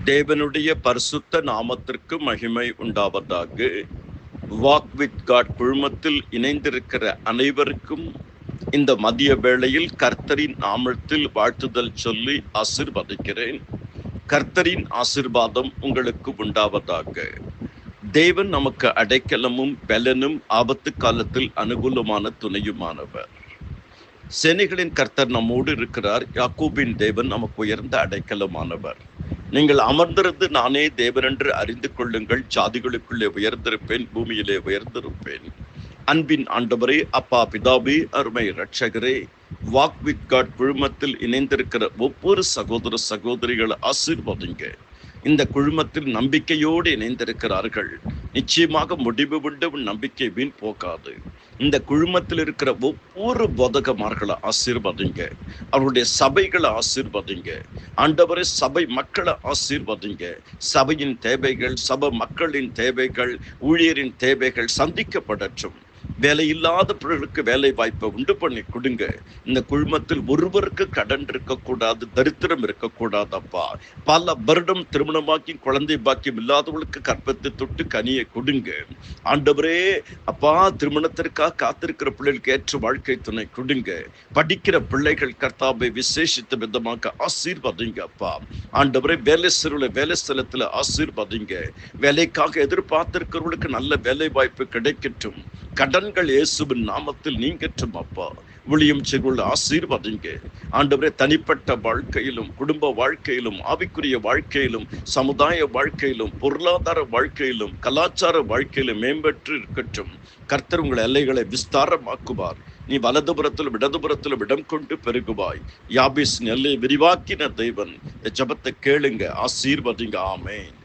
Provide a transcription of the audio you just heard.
தேவனுடைய பரிசுத்த நாமத்திற்கு மகிமை உண்டாவதாக. வாக் வித் காட் குழுமத்தில் இணைந்திருக்கிற அனைவருக்கும் இந்த மதிய வேளையில் கர்த்தரின் நாமத்தில் வாழ்த்துதல் சொல்லி ஆசீர்வதிக்கிறேன். கர்த்தரின் ஆசீர்வாதம் உங்களுக்கு உண்டாவதாக. தேவன் நமக்கு அடைக்கலமும் பலனும் ஆபத்து காலத்தில் அனுகூலமான துணையுமானவர். சேனைகளின் கர்த்தர் நம்மோடு இருக்கிறார். யாக்கோபின் தேவன் நமக்கு உயர்ந்த அடைக்கலமானவர். நீங்கள் அமர்ந்திருந்து நானே தேவன் என்று அறிந்து கொள்ளுங்கள். ஜாதிகளுக்குள்ளே உயர்ந்திருப்பேன், பூமியிலே உயர்ந்திருப்பேன். அன்பின் ஆண்டவரே, அப்பா பிதாவே, அருமை இரட்சகரே, வாக் வித் காட் குழுமத்தில் இணைந்திருக்கிற ஒவ்வொரு சகோதர சகோதரிகளை ஆசீர்வதிங்க. இந்த குழுமத்தில் நம்பிக்கையோடு இணைந்திருக்கிறார்கள். நிச்சயமாக முடிவு உண்டு, நம்பிக்கை வீண் போகாது. இந்த குழுமத்தில் இருக்கிற ஒவ்வொரு போதகமார்களை ஆசீர்வதிங்க. அவருடைய சபைகளை ஆசீர்வதிங்க. ஆண்டவரே, சபை மக்களை ஆசீர்வதிங்க. சபையின் தேவைகள், சபை மக்களின் தேவைகள், ஊழியரின் தேவைகள் சந்திக்கப்படட்டும். வேலை இல்லாதவர்களுக்கு வேலை வாய்ப்பை உண்டு பண்ணி கொடுங்க. இந்த குழுமத்தில் ஒருவருக்கு கடன் இருக்கக்கூடாது, தரித்திரம் இருக்கக்கூடாது. அப்பா, பல வருடம் திருமணமாக்கி குழந்தை பாக்கியம் இல்லாதவர்களுக்கு கற்பத்தை தொட்டு கனியை கொடுங்க. ஆண்டவரே அப்பா, திருமணத்திற்காக காத்திருக்கிற பிள்ளைகளுக்கு ஏற்ற வாழ்க்கை துணை கொடுங்க. படிக்கிற பிள்ளைகள் கர்த்தாவை விசேஷித்த விதமாக ஆசீர்வதிங்க. அப்பா ஆண்டவரே, வேலை ஸ்தலத்தில் ஆசீர்வதிங்க. வேலைக்காக எதிர்பார்த்திருக்கிறவர்களுக்கு நல்ல வேலை வாய்ப்பு கிடைக்கட்டும். கடன்கள் இயேசுவின் நாமத்தில் நீங்கட்டும். அப்பா, ஊழியம் செய்து ஆசீர்வதிங்க. ஆண்டவரே, தனிப்பட்ட வாழ்க்கையிலும், குடும்ப வாழ்க்கையிலும், ஆவிக்குரிய வாழ்க்கையிலும், சமுதாய வாழ்க்கையிலும், பொருளாதார வாழ்க்கையிலும், கலாச்சார வாழ்க்கையிலும் மேம்பட்டு இருக்கட்டும். கர்த்தர் உங்கள் எல்லைகளை விஸ்தாரமாக்குவார். நீ வலதுபுறத்திலும் இடதுபுறத்திலும் இடம் கொண்டு பெருகுவாய். யாபேசின் எல்லையை விரிவாக்கின தேவன். ஜெபத்தை கேளுங்க, ஆசீர்வதிங்க. ஆமென்.